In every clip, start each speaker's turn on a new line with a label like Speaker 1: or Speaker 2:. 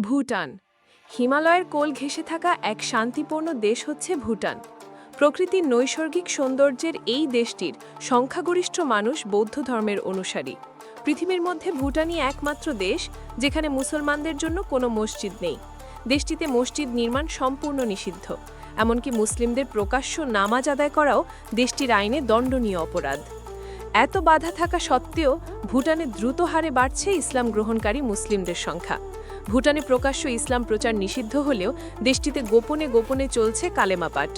Speaker 1: ভুটান। হিমালয়ের কোল ঘেঁষে থাকা এক শান্তিপূর্ণ দেশ হচ্ছে ভুটান। প্রকৃতির নৈসর্গিক সৌন্দর্যের এই দেশটির সংখ্যাগরিষ্ঠ মানুষ বৌদ্ধ ধর্মের অনুসারী। পৃথিবীর মধ্যে ভুটানই একমাত্র দেশ যেখানে মুসলমানদের জন্য কোনো মসজিদ নেই। দেশটিতে মসজিদ নির্মাণ সম্পূর্ণ নিষিদ্ধ। এমনকি মুসলিমদের প্রকাশ্য নামাজ আদায় করাও দেশটির আইনে দণ্ডনীয় অপরাধ। এত বাধা থাকা সত্ত্বেও ভুটানে দ্রুত হারে বাড়ছে ইসলাম গ্রহণকারী মুসলিমদের সংখ্যা। ভুটানে প্রকাশ্য ইসলাম প্রচার নিষিদ্ধ হলেও দেশটিতে গোপনে গোপনে চলছে কালেমা পাঠ।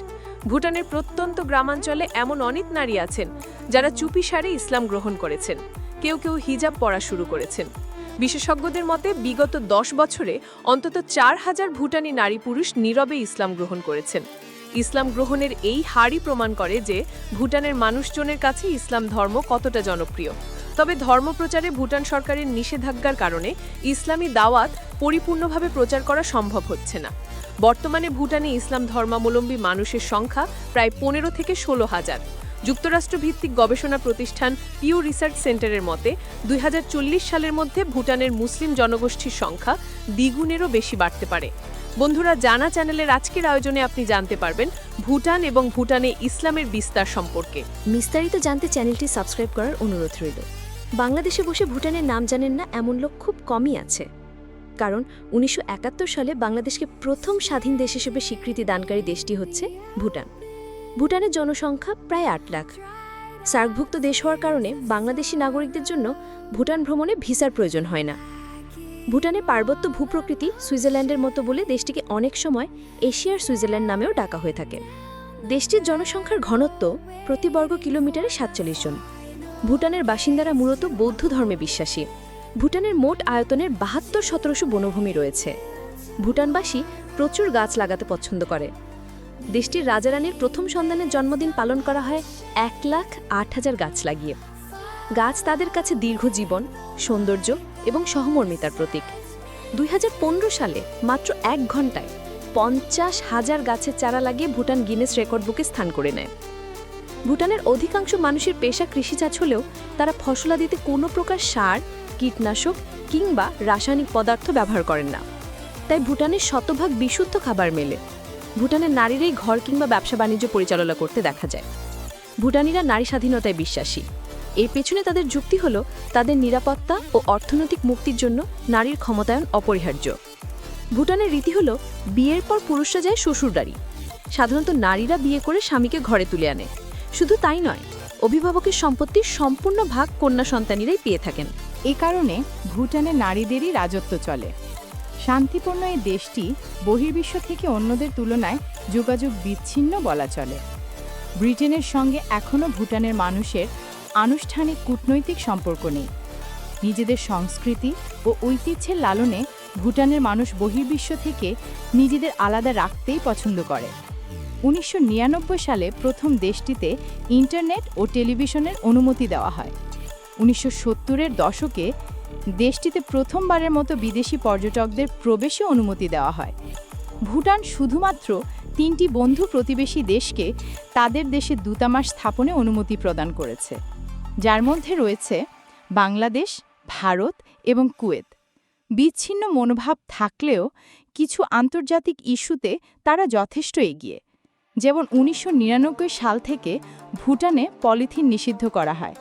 Speaker 1: ভুটানের প্রত্যন্ত গ্রামাঞ্চলে এমন অনেক নারী আছেন যারা চুপিসারে ইসলাম গ্রহণ করেছেন। কেউ কেউ হিজাব পরা শুরু করেছেন। বিশেষজ্ঞদের মতে বিগত 10 বছরে অন্তত 4000 ভুটানি নারী পুরুষ নীরবে ইসলাম গ্রহণ করেছেন। ইসলাম গ্রহণের এই হারই প্রমাণ করে যে ভুটানের মানুষজনের কাছে ইসলাম ধর্ম কতটা জনপ্রিয়। তবে ধর্মপ্রচারে ভুটান সরকারের নিষেধাজ্ঞার কারণে ইসলামী দাওয়াত পরিপূর্ণভাবে প্রচার করা সম্ভব হচ্ছে না। বর্তমানে ভুটানে ইসলাম ধর্মাবলম্বী মানুষের সংখ্যা প্রায় 15 থেকে 16,000। যুক্তরাষ্ট্রভিত্তিক গবেষণা প্রতিষ্ঠান পিউ রিসার্চ সেন্টারের মতে 2040 সালের মধ্যে ভুটানের মুসলিম জনগোষ্ঠীর সংখ্যা দ্বিগুণেরও বেশি বাড়তে পারে। বন্ধুরা, জানা চ্যানেলের আজকের আয়োজনে আপনি জানতে পারবেন ভুটান এবং ভুটানে ইসলামের বিস্তার সম্পর্কে।
Speaker 2: বিস্তারিত জানতে চ্যানেলটি সাবস্ক্রাইব করার অনুরোধ রইল। বাংলাদেশে বসে ভুটানের নাম জানেন না এমন লোক খুব কমই আছে। কারণ 1971 সালে বাংলাদেশকে প্রথম স্বাধীন দেশ হিসেবে স্বীকৃতি দানকারী দেশটি হচ্ছে ভুটান। ভুটানের জনসংখ্যা প্রায় 8 লাখ। সার্কভুক্ত দেশ হওয়ার কারণে বাংলাদেশি নাগরিকদের জন্য ভুটান ভ্রমণে ভিসার প্রয়োজন হয় না। ভুটানের পার্বত্য ভূপ্রকৃতি সুইজারল্যান্ডের মতো বলে দেশটিকে অনেক সময় এশিয়ার সুইজারল্যান্ড নামেও ডাকা হয়ে থাকে। দেশটির জনসংখ্যার ঘনত্ব প্রতি বর্গ কিলোমিটারে 47 জন। ভুটানের বাসিন্দারা মূলত বৌদ্ধ ধর্মে বিশ্বাসী। ভুটানের মোট আয়তনের 72% বনভূমি রয়েছে। ভুটানবাসী প্রচুর গাছ লাগাতে পছন্দ করে। দেশটির রাজারানীর প্রথম সন্তানের জন্মদিন পালন করা হয় 1,08,000 গাছ লাগিয়ে। গাছ তাদের কাছে দীর্ঘ জীবন, সৌন্দর্য এবং সহমর্মিতার প্রতীক। 2015 সালে মাত্র 1 ঘন্টায় 50,000 গাছের চারা লাগিয়ে ভুটান গিনেস রেকর্ড বুকে স্থান করে নেয়। ভুটানের অধিকাংশ মানুষের পেশা কৃষিকাজ হলেও তারা ফসলাদিতে কোনো প্রকার সার, কীটনাশক কিংবা রাসায়নিক পদার্থ ব্যবহার করেন না। তাই ভুটানের শতভাগ বিশুদ্ধ খাবার মেলে। ভুটানের নারীরাই ঘর কিংবা ব্যবসা বাণিজ্য পরিচালনা করতে দেখা যায়। ভুটানিরা নারী স্বাধীনতায় বিশ্বাসী। এর পেছনে তাদের যুক্তি হল তাদের নিরাপত্তা ও অর্থনৈতিক মুক্তির জন্য নারীর ক্ষমতায়ন অপরিহার্য। ভুটানের রীতি হল বিয়ের পর পুরুষরা যায় শ্বশুরবাড়ি। সাধারণত নারীরা বিয়ে করে স্বামীকে ঘরে তুলে আনে। শুধু তাই নয়, অভিভাবকের সম্পত্তির সম্পূর্ণ ভাগ কন্যা সন্তানীরাই পেয়ে থাকেন।
Speaker 3: এ কারণে ভুটানে নারীদেরই রাজত্ব চলে। শান্তিপূর্ণ এই দেশটি বহির্বিশ্ব থেকে অন্যদের তুলনায় যোগাযোগ বিচ্ছিন্ন বলা চলে। ব্রিটেনের সঙ্গে এখনও ভুটানের মানুষের আনুষ্ঠানিক কূটনৈতিক সম্পর্ক নেই। নিজেদের সংস্কৃতি ও ঐতিহ্যের লালনে ভুটানের মানুষ বহির্বিশ্ব থেকে নিজেদের আলাদা রাখতেই পছন্দ করে। 1999 সালে প্রথম দেশটিতে ইন্টারনেট ও টেলিভিশনের অনুমতি দেওয়া হয়। 1970-এর দশকে দেশটিতে প্রথমবারের মতো বিদেশি পর্যটকদের প্রবেশে অনুমতি দেওয়া হয়। ভুটান শুধুমাত্র 3টি বন্ধু প্রতিবেশী দেশকে তাদের দেশে দূতাবাস স্থাপনে অনুমতি প্রদান করেছে, যার মধ্যে রয়েছে বাংলাদেশ, ভারত এবং কুয়েত। বিচ্ছিন্ন মনোভাব থাকলেও কিছু আন্তর্জাতিক ইস্যুতে তারা যথেষ্ট এগিয়ে। যেমন 1999 সাল থেকে ভুটানে পলিথিন নিষিদ্ধ করা হয়।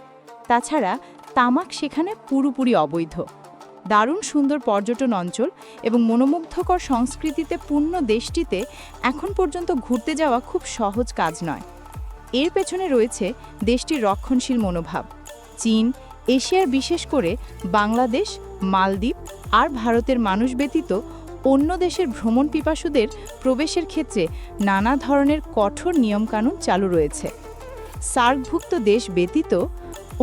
Speaker 3: তাছাড়া তামাক সেখানে পুরোপুরি অবৈধ। দারুণ সুন্দর পর্যটন অঞ্চল এবং মনোমুগ্ধকর সংস্কৃতিতে পূর্ণ দেশটিতে এখন পর্যন্ত ঘুরতে যাওয়া খুব সহজ কাজ নয়। এর পেছনে রয়েছে দেশটির রক্ষণশীল মনোভাব। চীন, এশিয়ার বিশেষ করে বাংলাদেশ, মালদ্বীপ আর ভারতের মানুষ ব্যতীত অন্য দেশের ভ্রমণ পিপাসুদের প্রবেশের ক্ষেত্রে নানা ধরনের কঠোর নিয়মকানুন চালু রয়েছে। সার্কভুক্ত দেশ ব্যতীত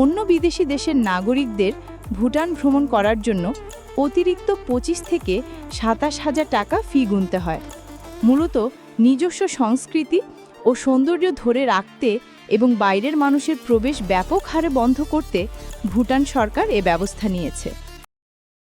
Speaker 3: অন্য বিদেশি দেশের নাগরিকদের ভুটান ভ্রমণ করার জন্য অতিরিক্ত 25 থেকে 27,000 টাকা ফি গুনতে হয়। মূলত নিজস্ব সংস্কৃতি ও সৌন্দর্য ধরে রাখতে এবং বাইরের মানুষের প্রবেশ ব্যাপক হারে বন্ধ করতে ভুটান সরকার এ ব্যবস্থা নিয়েছে।